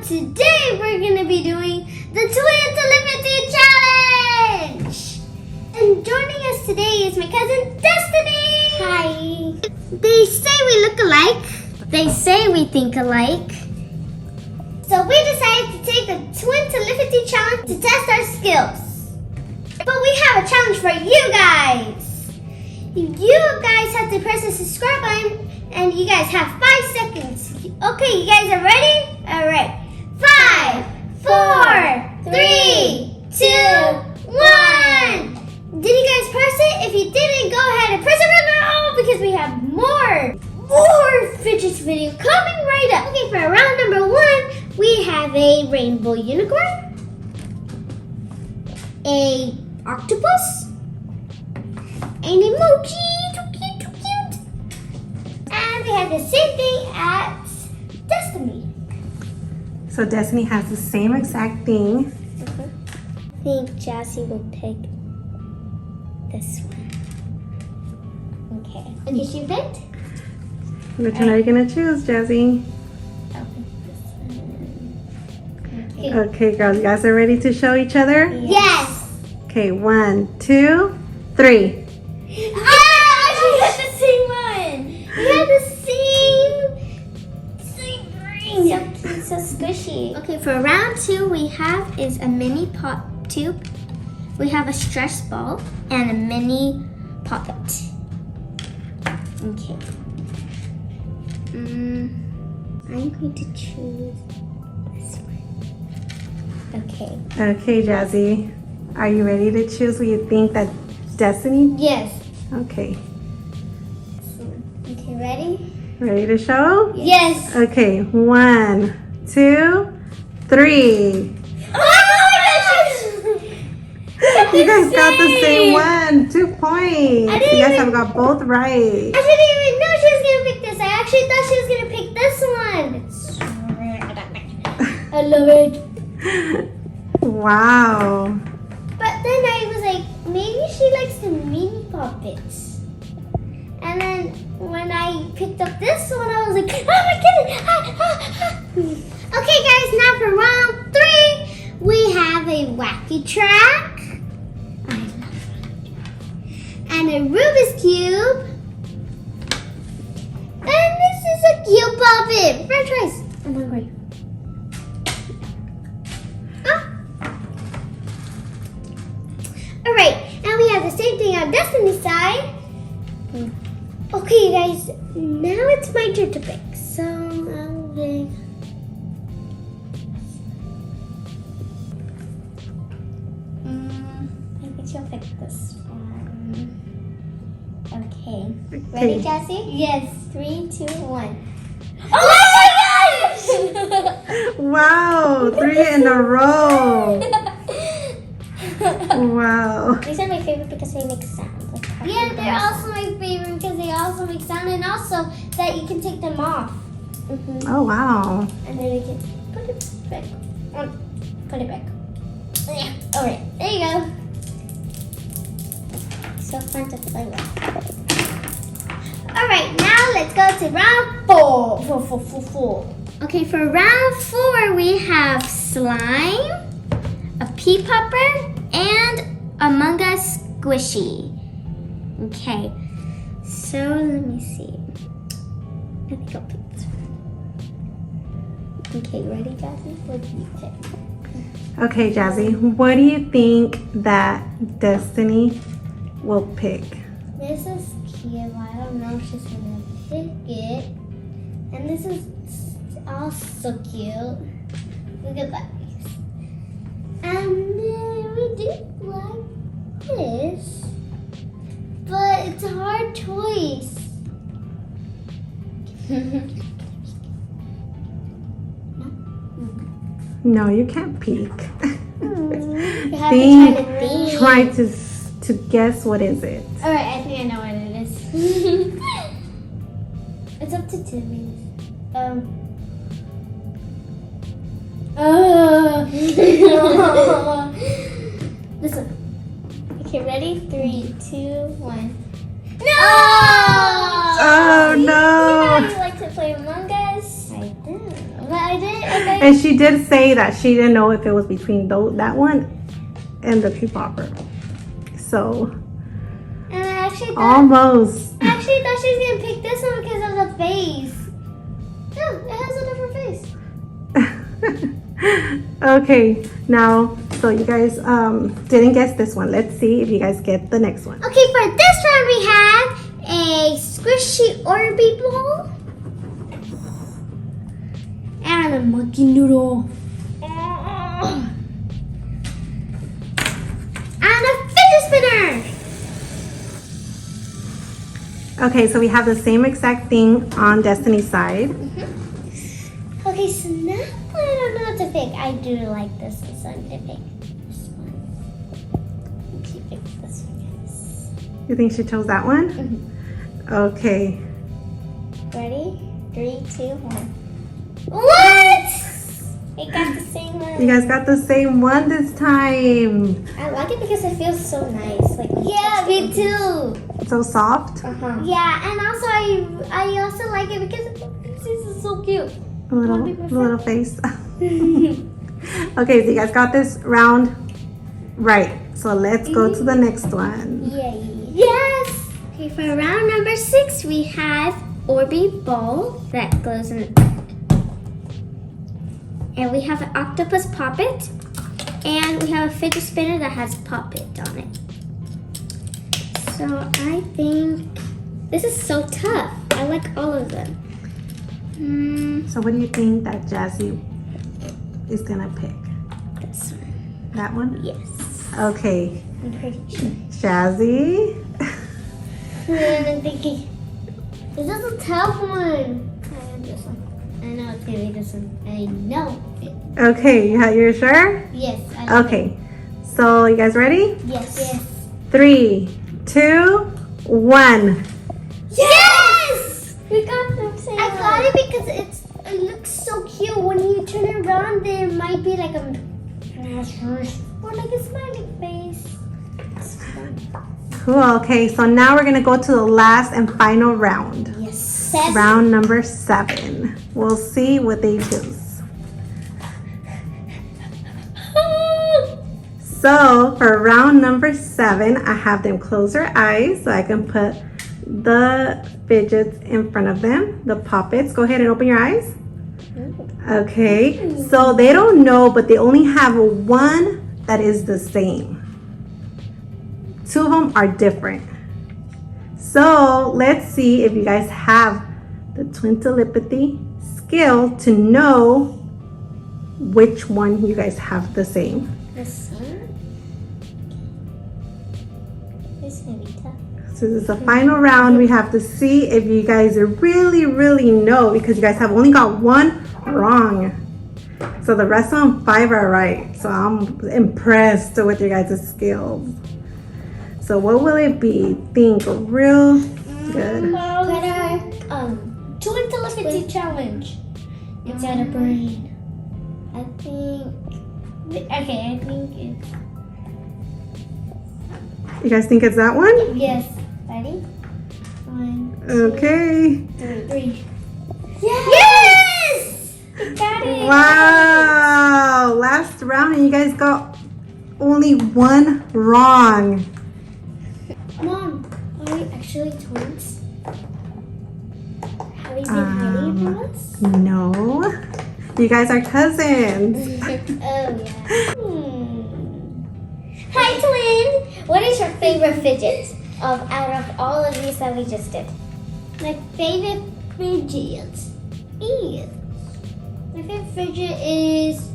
today we're going to be doing the Twin Telepathy Challenge! And joining us today is my cousin Destinee! Hi! They say we look alike. They say we think alike. So we decided to take the Twin Telepathy Challenge to test our skills. But we have a challenge for you guys! You guys have to press the subscribe button and you guys have 5 seconds. Okay, you guys are ready? Alright. 5, 4, 3, 2, 1. Did you guys press it? If you didn't, go ahead and press it right now because we have more Fidget's video coming right up. Okay, for round number 1, we have a rainbow unicorn, a octopus, an emoji, too cute. And we have the same thing as Destinee. So Destinee has the same exact thing. I think Jazzy will pick this one. Okay, she picked? Which one are you gonna choose, Jazzy? Okay, girls, you guys are ready to show each other? Yes! Okay, 1, 2, 3. Ah! We had the same one! We had the same ring! So cute, so squishy. Okay, for round 2, we have is a mini pop tube. We have a stress ball and a mini poppet. Okay. I'm going to choose this one. Okay. Okay, Jazzy. Are you ready to choose what you think that Destinee? Yes. Okay. Okay, ready? Ready to show? Yes. Okay, 1, 2, 3. Oh my gosh! You guys got the same one. 2 points. I didn't You guys even- have got both right. I didn't even know she was gonna pick this. I actually thought she was gonna pick this one. I love it. Wow. But then I was like, maybe she likes the mini puppets. And then when I picked up this one, I was like, oh my goodness. Okay, guys, now for round 3, we have a wacky track. I love it. And a Rubik's Cube. And this is a cute puppet. French fries. I'm hungry. Alright, now we have the same thing on Destinee's side. Okay, you guys, now it's my turn to pick. So, I'll pick. I think she'll pick this one. Okay. Ready, Jazzy? Yes. 3, 2, 1. Oh my gosh! Wow, 3 in a row. Wow. These are my favorite because they make sound. Yeah, they're also my favorite because they also make sound and also that you can take them off. Oh, wow. And then we can put it back. Put it back. Yeah. Alright, there you go. So fun to play with. Alright, now let's go to round 4. Four. Okay, for round 4 we have slime, a pea popper, and Among Us squishy. Okay, so let me see. I think I'll pick this one. Okay, ready, Jazzy? What do you pick? Okay, Jazzy, what do you think that Destinee will pick? This is cute. I don't know if she's gonna pick it. And this is also cute. Look at that. And then we do like this. But it's a hard choice. No, you can't peek. You have Think. to think. Try to guess what is it. Alright, I think I know what it is. It's up to Timmy. This one. Okay, ready? 3, 2, 1. No! Oh You know no! you like to play Among Us? I do. But I did. Okay. And she did say that she didn't know if it was between that one and the cube popper. So And I actually thought, almost. I actually thought she was gonna pick this one because of the face. No, it has a different face. Okay, now so you guys didn't guess this one. Let's see if you guys get the next one. Okay, for this round we have a squishy Orby ball and a monkey noodle and a fidget spinner. Okay, so we have the same exact thing on Destiny's side. Okay, so now I don't know what to pick. I do like this one, so I'm gonna pick this one. She picked this one, guys. You think she chose that one? Okay. Ready? 3, 2, 1. What? We got the same one. You guys got the same one this time. I like it because it feels so nice. Like yeah, me too. So soft. Yeah, and also I also like it because this is so cute. A little face. Okay, so you guys got this round right. So let's go to the next one. Yay. Yes! Okay, for round number 6, we have Orby ball that glows in the back. And we have an octopus poppet. And we have a fidget spinner that has poppet on it. So I think this is so tough. I like all of them. So what do you think that Jazzy is gonna pick? This one. That one? Yes. Okay. I'm pretty sure. Jazzy. And I'm thinking, this is a tough one. I have this one. I know it's gonna be this one. I know it. Okay, you're sure? Yes. Okay. So you guys ready? Yes. Yes. 3, 2, 1. Yes! We got them. I got it because it looks so cute. When you turn it around, there might be like a or like a smiley face. Cool. Okay, so now we're gonna go to the last and final round. Yes. 7. Round number 7. We'll see what they choose. So for round number 7, I have them close their eyes so I can put the fidgets in front of them, the poppets. Go ahead and open your eyes. Okay, so they don't know, but they only have one that is the same. 2 of them are different. So let's see if you guys have the twin telepathy skill to know which one you guys have the same. The same? This is gonna be tough. So this is the final round. We have to see if you guys really know, because you guys have only got one wrong. So the rest of them 5 are right. So I'm impressed with your guys' skills. So what will it be? Think real good. Twin telepathy challenge. It's on a brain. I think. Okay, I think it's. You guys think it's that one? Yes. Ready? 1, 2, Okay. 3. Yes! We got it. Wow. Last round and you guys got only one wrong. Mom, are we actually twins? Have we been hiding from us? No. You guys are cousins. Oh, yeah. Hi, twin. What is your favorite fidget out of all of these that we just did? My favorite fidget is... My favorite fidget is...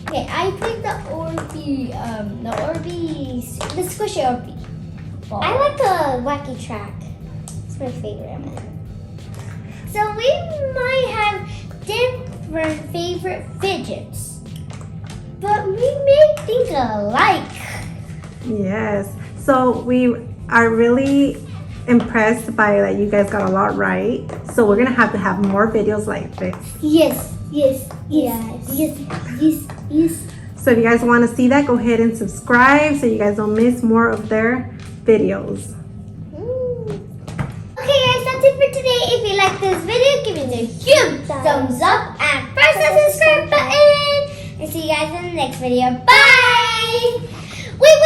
Okay, I picked the squishy Orby. I like the Wacky track. It's my favorite. So we might have different favorite fidgets, but we may think alike. Yes. So we are really impressed by that you guys got a lot right. So we're gonna have to have more videos like this. Yes. So if you guys want to see that, go ahead and subscribe so you guys don't miss more of their videos. Okay guys, that's it for today. If you like this video, give it a huge thumbs up and press the subscribe button. And see you guys in the next video. Bye! Wait,